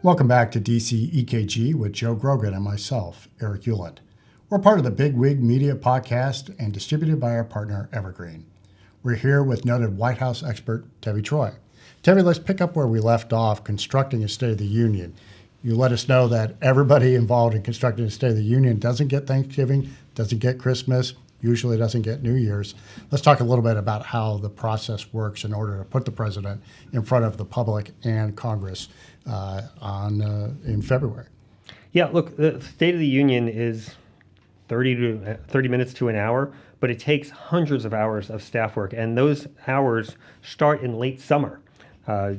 Welcome back to DC EKG with Joe Grogan and myself, Eric Hewlett. We're part of the Big Wig Media podcast and distributed by our partner, Evergreen. We're here with noted White House expert, Tevi Troy. Tevi, let's pick up where we left off, constructing a State of the Union. You let us know that everybody involved in constructing a State of the Union doesn't get Thanksgiving, doesn't get Christmas, usually doesn't get New Year's. Let's talk a little bit about how the process works in order to put the president in front of the public and Congress in February. Yeah, look, the State of the Union is 30 minutes to an hour, but it takes hundreds of hours of staff work, and those hours start in late summer.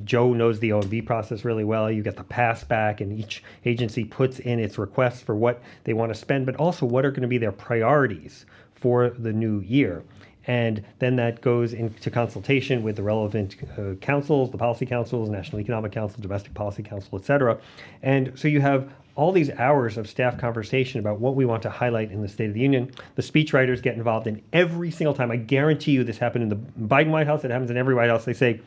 Joe knows the OMB process really well. You get the pass back, and each agency puts in its requests for what they want to spend, but also what are going to be their priorities for the new year. And then that goes into consultation with the relevant councils, the policy councils, National Economic Council, Domestic Policy Council, et cetera. And so you have all these hours of staff conversation about what we want to highlight in the State of the Union. The speechwriters get involved in every single time. I guarantee you this happened in the Biden White House. It happens in every White House. They say,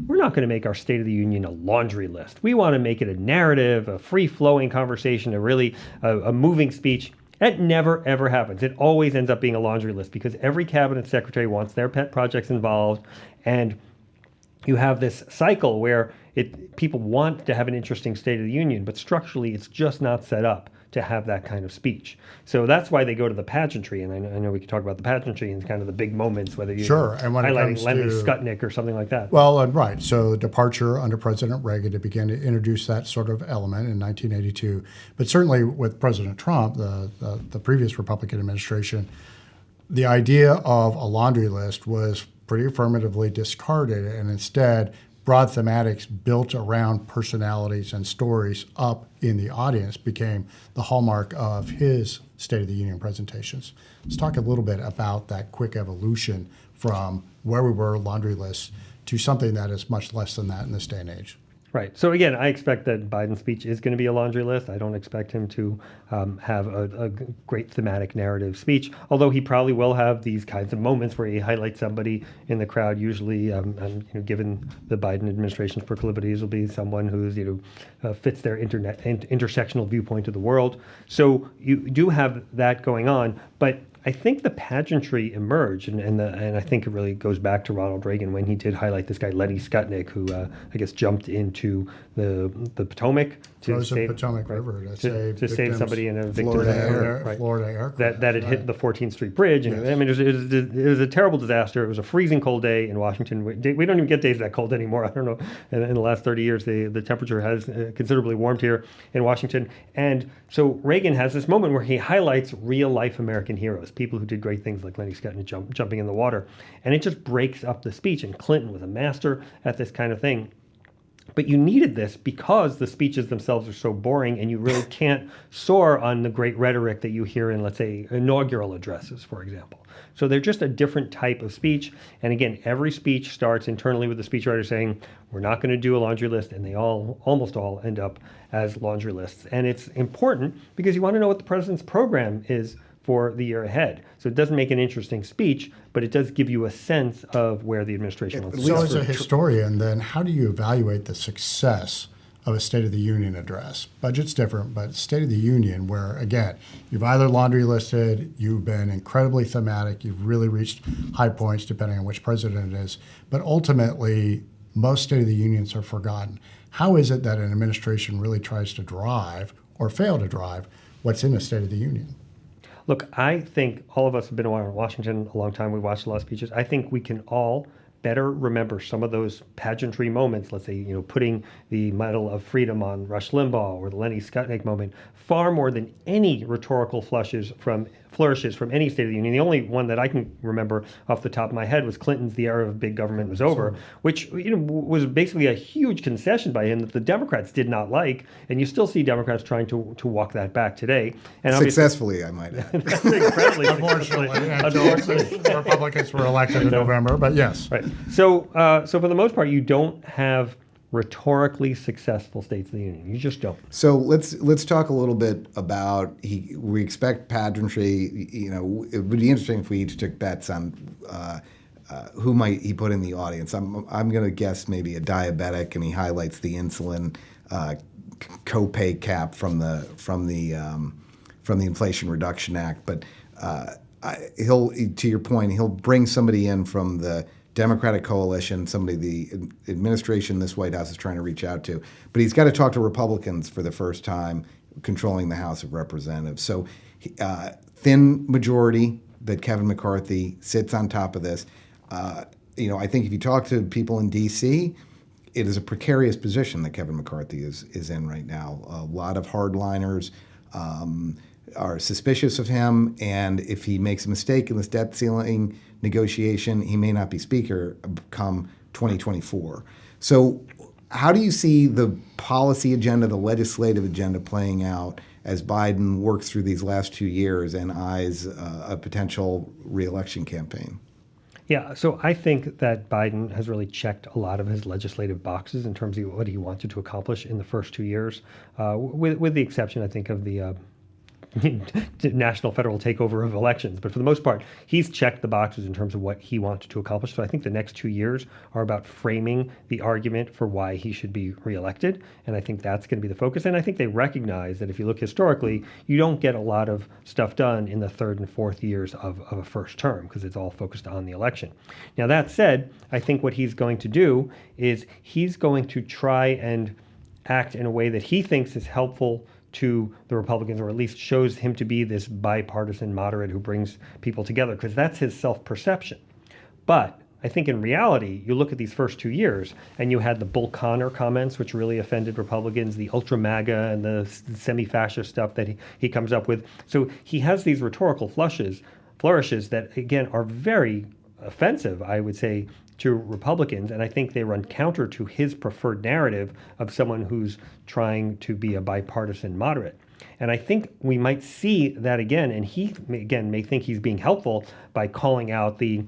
we're not going to make our State of the Union a laundry list. We want to make it a narrative, a free-flowing conversation, a moving speech. That never, ever happens. It always ends up being a laundry list because every cabinet secretary wants their pet projects involved. And you have this cycle where people want to have an interesting State of the Union, but structurally it's just not set up to have that kind of speech. So that's why they go to the pageantry. And I know we could talk about the pageantry and kind of the big moments, whether you're highlighting Lenny Skutnik or something like that. Well, right. So the departure under President Reagan to begin to introduce that sort of element in 1982. But certainly with President Trump, the previous Republican administration, the idea of a laundry list was pretty affirmatively discarded, and instead broad thematics built around personalities and stories up in the audience became the hallmark of his State of the Union presentations. Let's talk a little bit about that quick evolution from where we were, laundry lists, to something that is much less than that in this day and age. Right. So again, I expect that Biden's speech is going to be a laundry list. I don't expect him to have a great thematic narrative speech, although he probably will have these kinds of moments where he highlights somebody in the crowd. Usually, given the Biden administration's proclivities, will be someone who's fits their intersectional viewpoint of the world. So you do have that going on, but I think the pageantry emerged, and I think it really goes back to Ronald Reagan when he did highlight this guy Lenny Skutnik, who I guess jumped into the Potomac to save Potomac River to save somebody in a victim Florida aircraft that had hit the 14th Street Bridge. And yes. I mean, it was a terrible disaster. It was a freezing cold day in Washington. We don't even get days that cold anymore. I don't know. In the last 30 years, the temperature has considerably warmed here in Washington. And so Reagan has this moment where he highlights real life American heroes, people who did great things like Lenny Skutnik jumping in the water. And it just breaks up the speech. And Clinton was a master at this kind of thing. But you needed this because the speeches themselves are so boring, and you really can't soar on the great rhetoric that you hear in, let's say, inaugural addresses, for example. So they're just a different type of speech. And again, every speech starts internally with the speechwriter saying, we're not going to do a laundry list, and they almost all end up as laundry lists. And it's important because you want to know what the president's program is for the year ahead. So it doesn't make an interesting speech, but it does give you a sense of where the administration wants to go. So as a historian, then, how do you evaluate the success of a State of the Union address? Budget's different, but State of the Union, where, again, you've either laundry listed, you've been incredibly thematic, you've really reached high points depending on which president it is, but ultimately, most State of the Unions are forgotten. How is it that an administration really tries to drive, or fail to drive, what's in a State of the Union? Look, I think all of us have been in Washington a long time. We watched a lot of speeches. I think we can all better remember some of those pageantry moments, let's say, putting the Medal of Freedom on Rush Limbaugh or the Lenny Skutnik moment, far more than any rhetorical flourishes from any State of the Union. The only one that I can remember off the top of my head was Clinton's "The era of big government was over," which was basically a huge concession by him that the Democrats did not like, and you still see Democrats trying to walk that back today. And successfully, I might add. Incredibly Unfortunately, the Republicans were elected in November, but yes. Right. So for the most part, you don't have rhetorically successful states of the union. You just don't. So let's talk a little bit about we expect pageantry. It would be interesting if we each took bets on who might he put in the audience. I'm going to guess maybe a diabetic, and he highlights the insulin copay cap from the Inflation Reduction Act. But he'll, to your point, he'll bring somebody in from the Democratic coalition, somebody the administration this White House is trying to reach out to. But he's got to talk to Republicans for the first time controlling the House of Representatives. So thin majority that Kevin McCarthy sits on top of this. I think if you talk to people in D.C., it is a precarious position that Kevin McCarthy is in right now. A lot of hardliners are suspicious of him, and if he makes a mistake in this debt ceiling negotiation, he may not be Speaker come 2024. So how do you see the policy agenda, the legislative agenda playing out as Biden works through these last 2 years and eyes a potential reelection campaign? Yeah, so I think that Biden has really checked a lot of his legislative boxes in terms of what he wanted to accomplish in the first 2 years, with the exception, I think, of the national federal takeover of elections. But for the most part, he's checked the boxes in terms of what he wanted to accomplish. So I think the next 2 years are about framing the argument for why he should be reelected. And I think that's going to be the focus. And I think they recognize that if you look historically, you don't get a lot of stuff done in the third and fourth years of a first term because it's all focused on the election. Now, that said, I think what he's going to do is he's going to try and act in a way that he thinks is helpful to the Republicans, or at least shows him to be this bipartisan moderate who brings people together, because that's his self-perception. But I think in reality, you look at these first 2 years, and you had the Bull Connor comments, which really offended Republicans, the ultra MAGA and the semi-fascist stuff that he comes up with. So he has these rhetorical flourishes that, again, are very offensive, I would say, to Republicans, and I think they run counter to his preferred narrative of someone who's trying to be a bipartisan moderate. And I think we might see that again, and he, again, may think he's being helpful by calling out the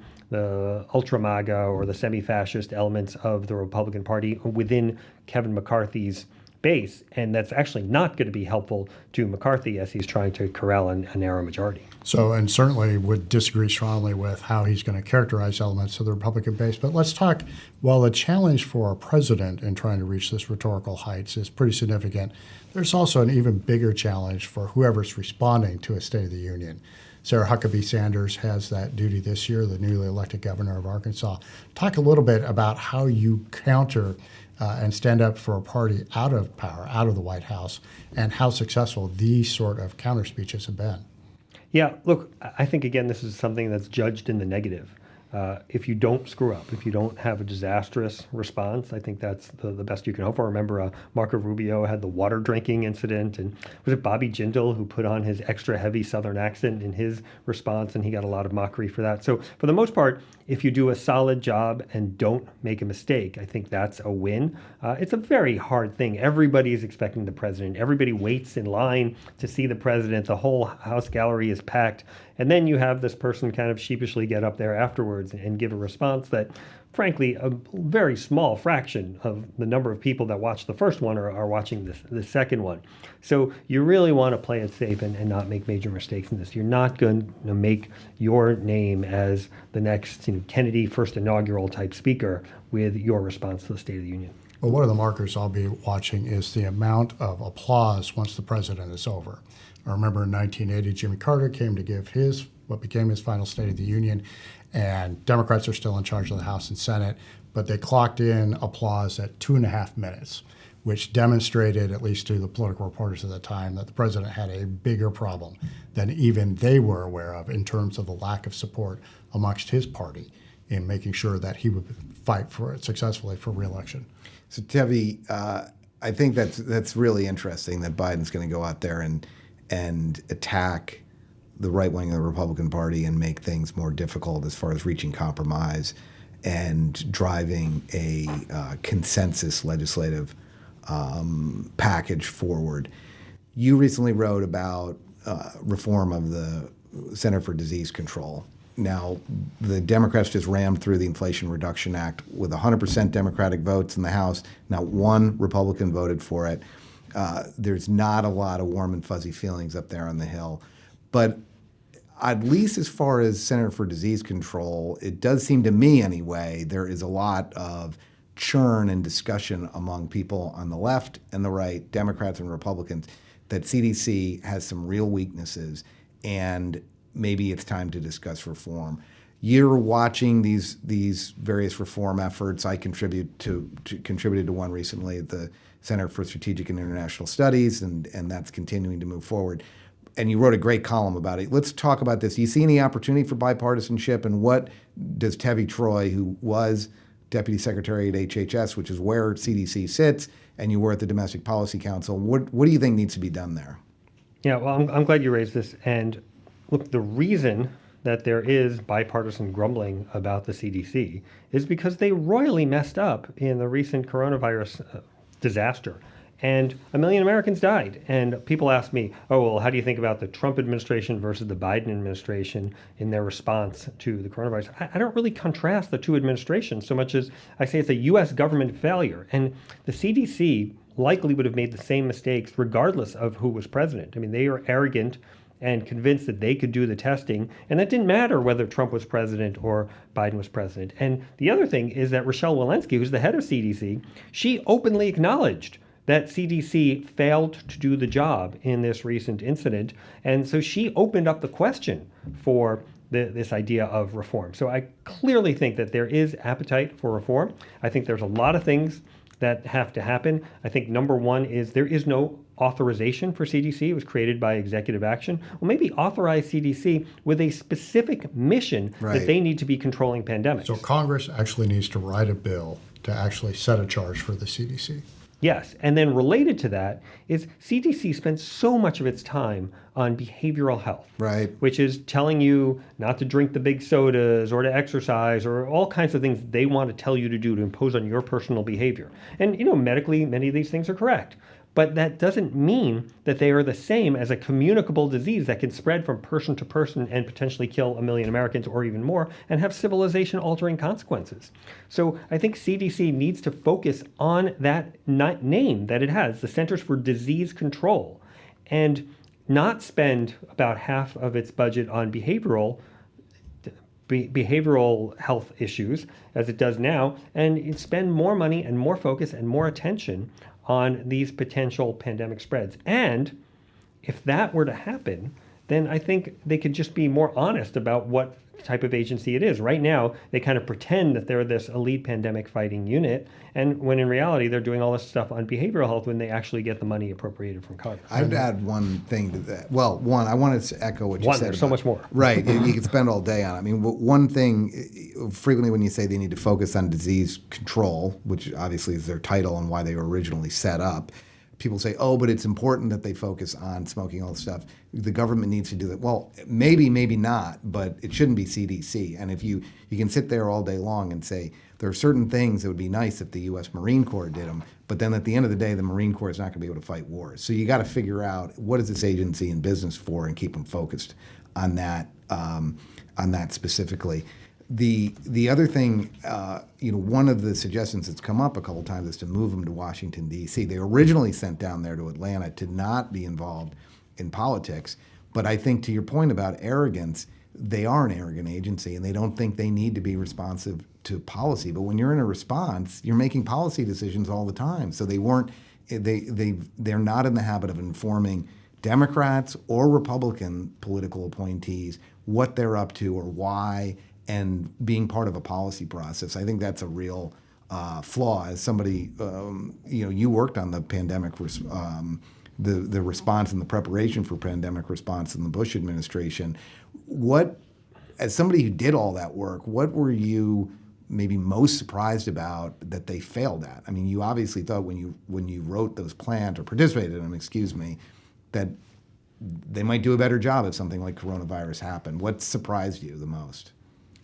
ultra MAGA or the semi-fascist elements of the Republican Party within Kevin McCarthy's base, and that's actually not going to be helpful to McCarthy as he's trying to corral a narrow majority. So, and certainly would disagree strongly with how he's going to characterize elements of the Republican base. But let's talk, while the challenge for a president in trying to reach this rhetorical heights is pretty significant, there's also an even bigger challenge for whoever's responding to a State of the Union. Sarah Huckabee Sanders has that duty this year, the newly elected governor of Arkansas. Talk a little bit about how you counter and stand up for a party out of power, out of the White House, and how successful these sort of counter speeches have been. Yeah, look, I think, again, this is something that's judged in the negative. If you don't screw up, if you don't have a disastrous response, I think that's the best you can hope for. I remember Marco Rubio had the water drinking incident, and was it Bobby Jindal who put on his extra heavy Southern accent in his response, and he got a lot of mockery for that. So for the most part, if you do a solid job and don't make a mistake, I think that's a win. It's a very hard thing. Everybody is expecting the president. Everybody waits in line to see the president. The whole House gallery is packed. And then you have this person kind of sheepishly get up there afterwards and give a response that, frankly, a very small fraction of the number of people that watched the first one are watching the second one. So you really want to play it safe and not make major mistakes in this. You're not going to make your name as the next Kennedy first inaugural type speaker with your response to the State of the Union. Well, one of the markers I'll be watching is the amount of applause once the president is over. I remember in 1980, Jimmy Carter came to give what became his final State of the Union, and Democrats are still in charge of the House and Senate, but they clocked in applause at 2.5 minutes, which demonstrated, at least to the political reporters at the time, that the president had a bigger problem than even they were aware of in terms of the lack of support amongst his party in making sure that he would fight for it successfully for re-election. So, Tevi, I think that's really interesting that Biden's going to go out there and attack the right wing of the Republican Party and make things more difficult as far as reaching compromise and driving a consensus legislative package forward. You recently wrote about reform of the Center for Disease Control. Now, the Democrats just rammed through the Inflation Reduction Act with 100% Democratic votes in the House. Not one Republican voted for it. There's not a lot of warm and fuzzy feelings up there on the Hill. But at least as far as Center for Disease Control, it does seem to me anyway, there is a lot of churn and discussion among people on the left and the right, Democrats and Republicans, that CDC has some real weaknesses, and maybe it's time to discuss reform. You're watching these various reform efforts. I contributed to one recently at the Center for Strategic and International Studies, and that's continuing to move forward. And you wrote a great column about it. Let's talk about this. Do you see any opportunity for bipartisanship, and what does Tevi Troy, who was Deputy Secretary at HHS, which is where CDC sits, and you were at the Domestic Policy Council, what do you think needs to be done there? Yeah, well, I'm glad you raised this. And look, the reason that there is bipartisan grumbling about the CDC is because they royally messed up in the recent coronavirus disaster. And 1 million Americans died. And people ask me, oh, well, how do you think about the Trump administration versus the Biden administration in their response to the coronavirus? I don't really contrast the two administrations so much as I say it's a U.S. government failure. And the CDC likely would have made the same mistakes regardless of who was president. I mean, they are arrogant and convinced that they could do the testing, and that didn't matter whether Trump was president or Biden was president. And the other thing is that Rochelle Walensky, who's the head of CDC, she openly acknowledged that CDC failed to do the job in this recent incident. And so she opened up the question for this idea of reform. So I clearly think that there is appetite for reform. I think there's a lot of things that have to happen. I think number one is there is no authorization for CDC. It was created by executive action. Well, maybe authorize CDC with a specific mission that they need to be controlling pandemics. So Congress actually needs to write a bill to actually set a charge for the CDC. Yes, and then related to that is CDC spends so much of its time on behavioral health, which is telling you not to drink the big sodas or to exercise or all kinds of things they want to tell you to do to impose on your personal behavior. And, medically, many of these things are correct. But that doesn't mean that they are the same as a communicable disease that can spread from person to person and potentially kill 1 million Americans or even more and have civilization-altering consequences. So I think CDC needs to focus on that name that it has, the Centers for Disease Control, and not spend about half of its budget on behavioral health issues as it does now, and spend more money and more focus and more attention on these potential pandemic spreads. And if that were to happen, then I think they could just be more honest about what type of agency it is. Right now, they kind of pretend that they're this elite pandemic fighting unit, and when in reality, they're doing all this stuff on behavioral health when they actually get the money appropriated from Congress. I'd add one thing to that. Well, one, I wanted to echo what you said. There's so much more. Right. You could spend all day on it. I mean, one thing, frequently when you say they need to focus on disease control, which obviously is their title and why they were originally set up, people say, oh, but it's important that they focus on smoking, all this stuff. The government needs to do that. Well, maybe not, but it shouldn't be CDC. And if you can sit there all day long and say, there are certain things that would be nice if the U.S. Marine Corps did them, but then at the end of the day, the Marine Corps is not going to be able to fight wars. So you got to figure out what is this agency in business for and keep them focused on that specifically. The other thing, one of the suggestions that's come up a couple times is to move them to Washington, D.C. They originally sent down there to Atlanta to not be involved in politics. But I think to your point about arrogance, they are an arrogant agency and they don't think they need to be responsive to policy. But when you're in a response, you're making policy decisions all the time. So they're not in the habit of informing Democrats or Republican political appointees what they're up to or why, and being part of a policy process. I think that's a real flaw. As somebody, you worked on the pandemic, the response and the preparation for pandemic response in the Bush administration. As somebody who did all that work, what were you maybe most surprised about that they failed at? I mean, you obviously thought when you wrote those plans or participated in them, that they might do a better job if something like coronavirus happened. What surprised you the most?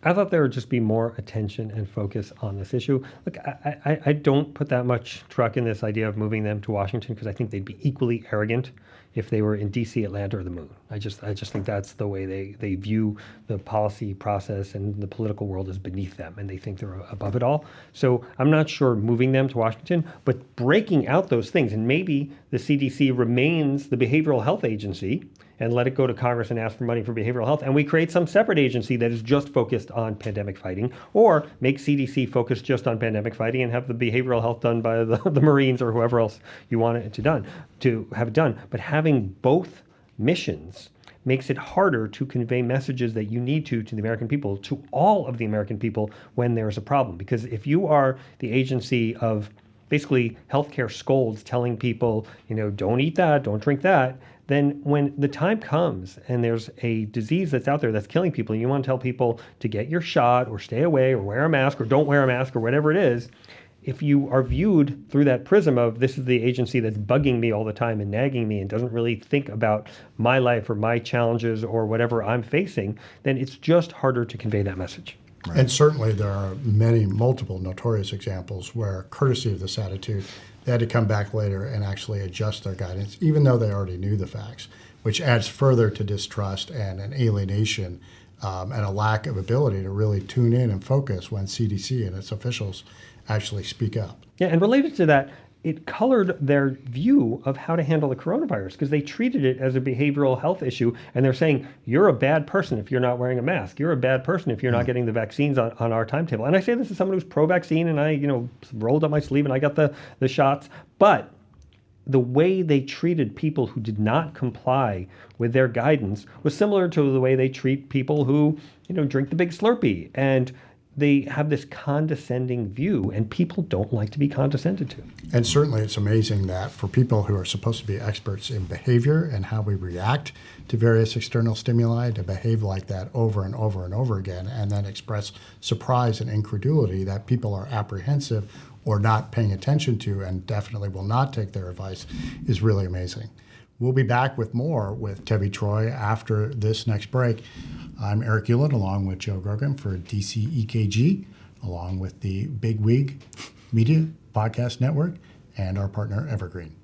I thought there would just be more attention and focus on this issue. Look, I don't put that much truck in this idea of moving them to Washington because I think they'd be equally arrogant if they were in D.C., Atlanta, or the moon. I just think that's the way they view the policy process, and the political world is beneath them, and they think they're above it all. So I'm not sure moving them to Washington, but breaking out those things, and maybe the CDC remains the behavioral health agency, and let it go to Congress and ask for money for behavioral health, and we create some separate agency that is just focused on pandemic fighting, or make CDC focus just on pandemic fighting and have the behavioral health done by the Marines or whoever else you want it to have it done. But having both missions makes it harder to convey messages that you need to the American people, to all of the American people, when there's a problem. Because if you are the agency of basically healthcare scolds telling people, don't eat that, don't drink that, then when the time comes and there's a disease that's out there that's killing people, and you want to tell people to get your shot or stay away or wear a mask or don't wear a mask or whatever it is, if you are viewed through that prism of this is the agency that's bugging me all the time and nagging me and doesn't really think about my life or my challenges or whatever I'm facing, then it's just harder to convey that message. Right. And certainly there are multiple notorious examples where, courtesy of this attitude, they had to come back later and actually adjust their guidance, even though they already knew the facts, which adds further to distrust and an alienation and a lack of ability to really tune in and focus when CDC and its officials actually speak up. Yeah, and related to that, it colored their view of how to handle the coronavirus, because they treated it as a behavioral health issue, and they're saying, you're a bad person if you're not wearing a mask. You're a bad person if you're not getting the vaccines on our timetable. And I say this as someone who's pro-vaccine, and I rolled up my sleeve and I got the shots. But the way they treated people who did not comply with their guidance was similar to the way they treat people who drink the big Slurpee. And they have this condescending view, and people don't like to be condescended to. And certainly it's amazing that for people who are supposed to be experts in behavior and how we react to various external stimuli, to behave like that over and over and over again, and then express surprise and incredulity that people are apprehensive or not paying attention to and definitely will not take their advice, is really amazing. We'll be back with more with Tevi Troy after this next break. I'm Eric Hewlett, along with Joe Grogan for DC EKG, along with the Big Wig Media Podcast Network and our partner Evergreen.